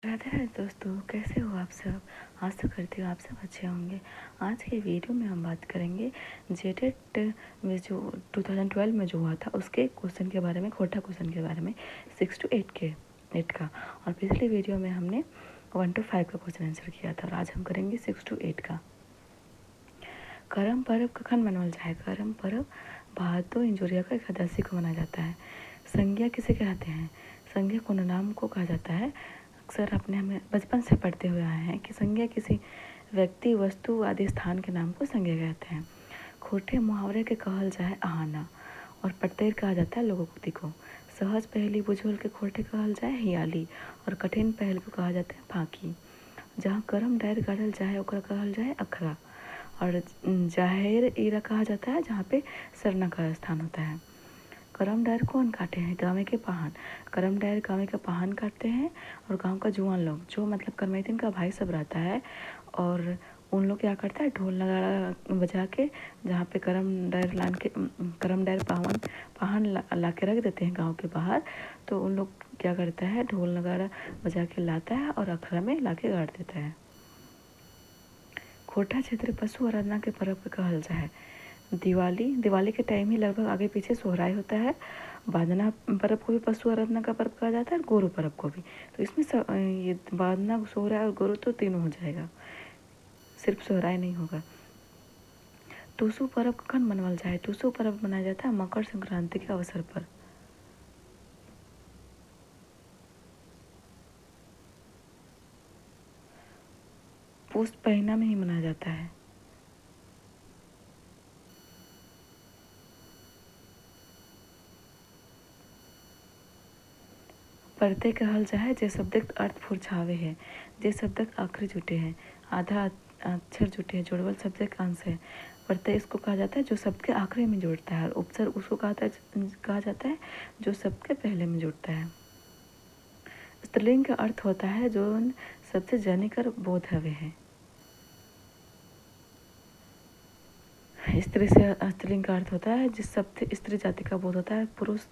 राधे राधे दोस्तों, कैसे हो आप सब। आशा करती हूँ आप सब अच्छे होंगे। आज के वीडियो में हम बात करेंगे जेटेट में जो 2012 में जो हुआ था उसके क्वेश्चन के बारे में, खोटा क्वेश्चन के बारे में 6 to 8 के नेट का। और पिछले वीडियो में हमने 1 to 5 का क्वेश्चन आंसर किया था और आज हम करेंगे 6 to 8 का। करम पर्व कखन मनावल जाए। करम पर्व भादो इंजोरिया का एकादशी को मनाया जाता है। संज्ञा किसे कहते हैं। संज्ञा को नाम को कहा जाता है। अक्सर अपने हमें बचपन से पढ़ते हुए आए हैं कि संज्ञा किसी व्यक्ति, वस्तु आदि स्थान के नाम को संज्ञा कहते हैं। खोटे मुहावरे के कहल जाए आहाना और पटेर कहा जाता है लोकोक्ति को। सहज पहली बुझोल के खोटे कहल जाए हियाली और कठिन पहल को कहा जाता है फांकी। जहाँ करम डायर गाड़ल जाए ओकरा कहल जाए अखरा और जाहिर ईरा कहा जाता है जहाँ पे सरना का स्थान होता है। करम डायर कौन काटे हैं। गाँव के पाहन। करम डायर गाँव के पाहन काटते हैं और गांव का जुआन लोग जो मतलब करमैतिन का भाई सब रहता है और उन लोग क्या करता है, ढोल नगाड़ा बजा के जहाँ पे करम डायर पाहन ला के रख देते हैं गांव के बाहर। तो उन लोग क्या करता है, ढोल नगाड़ा बजा के लाता है और अखड़ा में ला के गाड़ देता है। खोटा क्षेत्र पशु आराधना के पर्व पे कहल जाए। दिवाली के टाइम ही लगभग आगे पीछे सोहराय होता है। बादना पर्व को भी पशु आराधना का पर्व कहा जाता है और गोरु पर्व को भी। तो इसमें ये बादना, सोहराय और गोरु तो तीनों हो जाएगा, सिर्फ सोहराय नहीं होगा। टूसू पर्व कखन मनावल जाए। टूसू पर्व मनाया जाता है मकर संक्रांति के अवसर पर। पुष महीना में ही मनाया जाता है। परते कहल जाए जे शब्दक अर्थ फुरछावे है, जे शब्दक आखिरी जुटे हैं, आधा अक्षर जुटे हैं, जोड़वल शब्दक अंश है। प्रत्यय इसको कहा जाता है जो शब्द के आखिरी में जुड़ता है और उपसर्ग उसको कहा जाता है जो शब्द के पहले में जुड़ता है। स्त्रीलिंग का अर्थ होता है जो सबसे जनिकर बोध हवे है। स्त्री से स्त्रीलिंग का अर्थ होता है जिस शब्द से स्त्री जाति का बोध होता है। पुरुष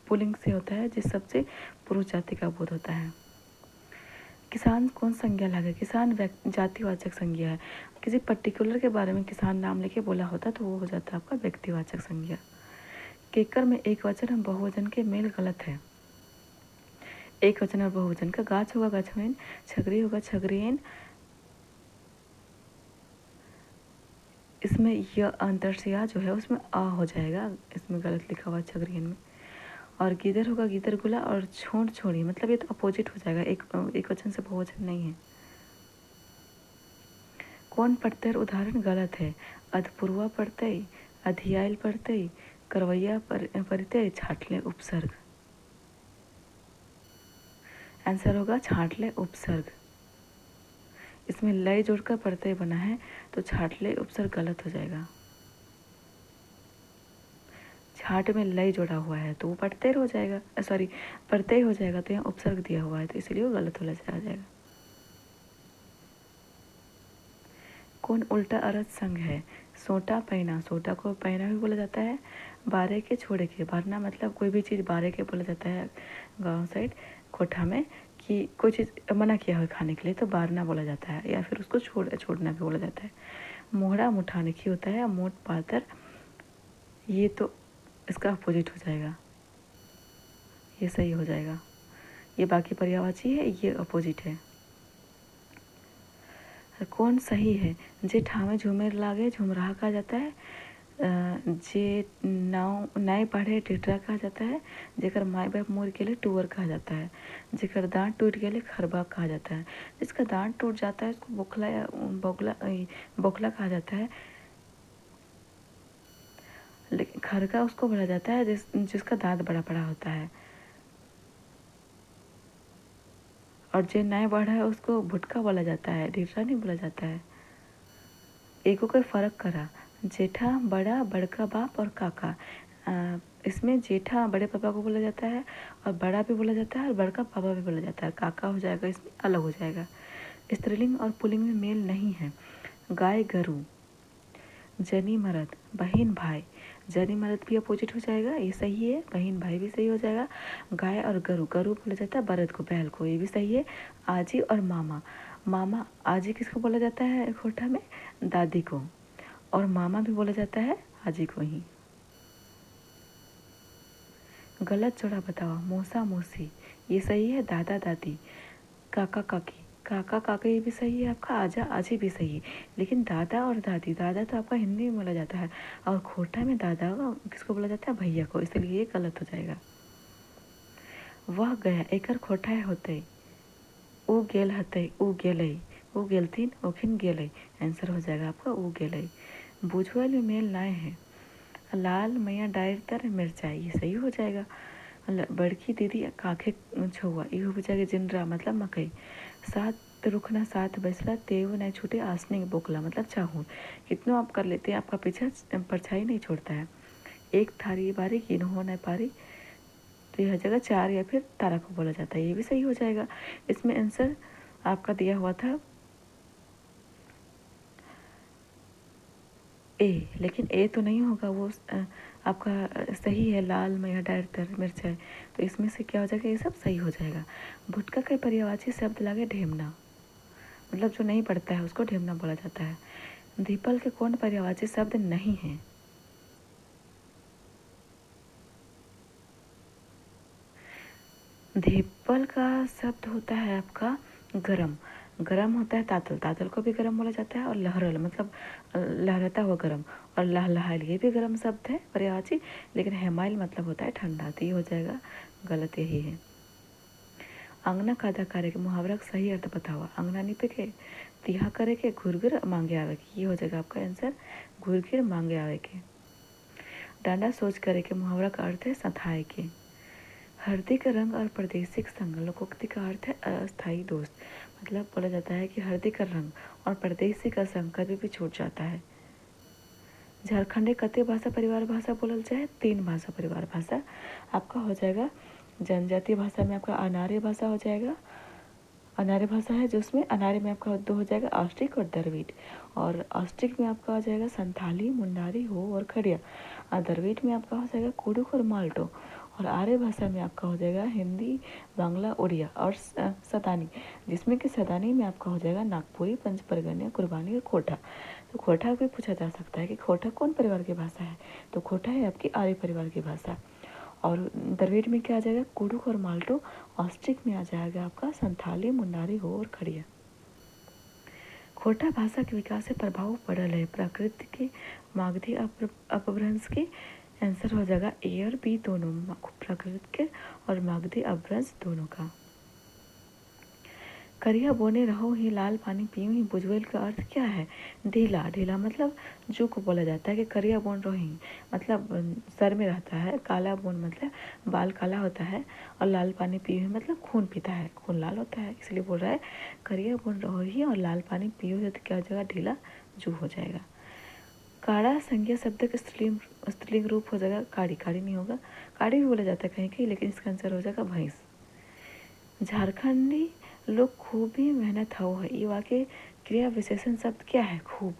पुल्लिंग से होता है जिस शब्द से पुरुष जाति का बोध होता है। किसान कौन संज्ञा लागे। किसान जातिवाचक संज्ञा है। किसी पर्टिकुलर के बारे में किसान नाम लेके बोला होता तो वो हो जाता है आपका व्यक्तिवाचक संज्ञा। केकर में एक वचन और बहुवचन के मेल गलत है। एक वचन और बहुवचन का गाछ होगा गाछवेन, छगरी होगा छगरीन। इसमें यह अंतरसिया जो है उसमें आ हो जाएगा, इसमें गलत लिखा हुआ छगरीन में। और गिदर होगा गिदर गुला और छोड़ छोड़ी, मतलब ये तो अपोजिट हो जाएगा, एक वचन से बहुवचन नहीं है। कौन प्रत्यय उदाहरण गलत है। अधपूर्वा प्रत्यय, अधियायल प्रत्यय, करवैया प्रत्यय, छाटले उपसर्ग। आंसर होगा छाटले उपसर्ग। इसमें लय जोड़कर प्रत्यय बना है तो छाटले उपसर्ग गलत हो जाएगा। छाट में लय जोड़ा हुआ है तो वो प्रत्यय हो जाएगा, सॉरी प्रत्यय हो जाएगा, तो यहाँ उपसर्ग दिया हुआ है तो इसलिए वो गलत हो जाएगा। कौन उल्टा अर्थ संग है। सोटा पैना, सोटा को पैना भी बोला जाता है। बारे के छोड़े के, बारना मतलब कोई भी चीज़ बारे के बोला जाता है गांव साइड कोठा में, कि कोई चीज़ मना किया हो खाने के लिए तो बारना बोला जाता है, या फिर उसको छोड़ना भी बोला जाता है। मोहड़ा मुठानिकी होता है, मोट पातर, ये तो इसका अपोजिट हो जाएगा, ये सही हो जाएगा। ये बाकी पर्यायवाची है, ये अपोजिट है। कौन सही है। जे ठावे झूमेर लागे झुमराह कहा जाता है। जे नाव नाय पढ़े टिटरा कहा जाता है। जेकर माए बाप मोर गेले टूअर कहा जाता है। जेकर दांत टूट गेले खरबा कहा जाता है। जिसका दांत टूट जाता है उसको बोखला या बोखला कहा जाता है। लेकिन खरका उसको बोला जाता है जिसका दांत बड़ा बड़ा होता है। और जो नए बढ़ा है उसको भुटका बोला जाता है, ढीठरा नहीं बोला जाता है। एको का फ़र्क करा। जेठा, बड़ा, बड़का बाप और काका। इसमें जेठा बड़े पापा को बोला जाता है और बड़ा भी बोला जाता है और बड़का पापा भी बोला जाता है। काका हो जाएगा, इसमें अलग हो जाएगा। स्त्रीलिंग और पुल्लिंग में मेल नहीं है। गाय गरू, जनी मर्द, बहन भाई, जन इमारत भी अपोजिट हो जाएगा, ये सही है। बहन भाई भी सही हो जाएगा। गाय और गरु, गरु बोला जाता है बरद को, बैल को, ये भी सही है। आजी और मामा, मामा आजी किसको बोला जाता है खोटा में? दादी को। और मामा भी बोला जाता है आजी को ही। गलत जोड़ा बताओ, मौसा मौसी, ये सही है। दादा दादी, काका काकी, काका काका ये भी सही है आपका। आजा आजी भी सही है। लेकिन दादा और दादी, दादा तो आपका हिंदी में बोला जाता है और खोटा में दादा किसको बोला जाता है? भैया को, इसलिए ये गलत हो जाएगा। वह गया एकर खोटा है होते, ऊ गेल हते, ऊ गेलई, ऊ गेलथिन, ओखिन गेलई, आंसर हो जाएगा आपका ऊ गेलई। बुझुआ में मेल नाय है, लाल मैया डायर तर मिर्चाई, ये सही हो जाएगा। बड़की दीदी काखे छुआ, ये हो जाएगा जिनरा मतलब मकई। सात रुखना सात बैसला, तेव नहीं छूटे आसने के बोकला, मतलब चाहूर। कितनों आप कर लेते हैं, आपका पीछा परछाई नहीं छोड़ता है। एक थारी बारी किन हो नहीं पारी, तो यह जगह चार या फिर तारा को बोला जाता है, ये भी सही हो जाएगा। इसमें आंसर आपका दिया हुआ था ए, लेकिन ए तो नहीं होगा, वो आपका सही है, लाल मैया डायर तर मिर्चाई, तो इसमें से क्या हो जाएगा, ये सब सही हो जाएगा। भुटका का पर्यायवाची शब्द लगे ढेमना, मतलब जो नहीं पढ़ता है उसको ढेमना बोला जाता है। दीपल के कौन पर्यायवाची शब्द नहीं है? दीपल का शब्द होता है आपका गरम, गरम होता है तातल, तातल को भी गरम बोला जाता है। और लहरल मतलब लहराता हुआ गरम, और लहलहाइल ये भी गरम शब्द है पर्यायवाची, लेकिन हेमाइल मतलब होता है ठंडा, तो ये हो जाएगा गलत, यही है। अंगना कादा करे के मुहावरा का सही अर्थ बतावा, अंगना निपे के, तिहा करे के, घुरघुर मांगे आवे के, ये हो जाएगा आपका आंसर घुरघुर मांगे आवे के। डांडा सोच करे के मुहावरा का अर्थ है सथाए के। हल्दी का रंग और परदेसी का संग, लोकोक्ति का अर्थ है अस्थायी दोस्त, मतलब बोला जाता है कि हल्दी का रंग और परदेसी का संग कभी भी छूट जाता है। झारखंडी कते भाषा परिवार भाषा बोलल जाए, 3 भाषा परिवार भाषा आपका हो जाएगा। जनजातीय भाषा में आपका अनार्य भाषा हो जाएगा, अनार्य भाषा है, जिसमें अनार्य में आपका 2 हो जाएगा ऑस्ट्रिक और द्रविड़, और ऑस्ट्रिक में आपका हो जाएगा संथाली, मुंडारी, हो और खड़िया, और द्रविड़ में आपका हो जाएगा कुडुख और माल्टो, और आर्य भाषा में आपका हो जाएगा हिंदी, बांग्ला, उड़िया और सदानी, जिसमें कि सदानी में आपका हो जाएगा नागपुरी, पंच परगनिया, कुर्बानी और खोटा। तो खोटा भी पूछा जा सकता है कि खोटा कौन परिवार की भाषा है, तो खोटा है आपकी आर्य परिवार की भाषा। और द्रविड़ में क्या आ जाएगा कुडुख और माल्टो, ऑस्ट्रिक में आ जाएगा आपका संथाली, मुंडारी, हो और खड़िया। खोटा भाषा के विकास से प्रभाव पड़ल है प्रकृति के, मागधी अपभ्रंश के, आंसर हो जाएगा ए और बी दोनों, प्रकृति के और मागधी अपभ्रंश दोनों का। करिया बोने रहो ही लाल पानी पीऊँ ही, बुझवेल का अर्थ क्या है? ढीला, ढीला मतलब जू को बोला जाता है कि करिया बोन रहो ही मतलब सर में रहता है, काला बोन मतलब बाल काला होता है, और लाल पानी पीऊँ मतलब खून पीता है, खून लाल होता है, इसलिए बोल रहा है करिया बोन रहो ही और लाल पानी पीऊँ, तो क्या हो जाएगा ढीला जू हो जाएगा। काड़ा संज्ञा शब्द का स्त्रीलिंग रूप हो जाएगा काड़ी, काड़ी नहीं होगा, काड़ी भी बोला जाता है कहीं कहीं, लेकिन इसका आंसर हो जाएगा भैंस। झारखंडी लोग खूब ही मेहनत हो है, ये वाक्य क्रिया विशेषण शब्द क्या है? खूब,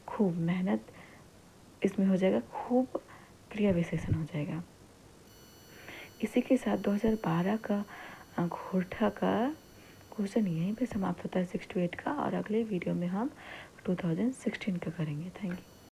खूब मेहनत, इसमें हो जाएगा खूब क्रिया विशेषण हो जाएगा। इसी के साथ 2012 का घोटा का क्वेश्चन यहीं पे समाप्त होता है 6 to 8 का, और अगले वीडियो में हम 2016 का करेंगे। Thank you.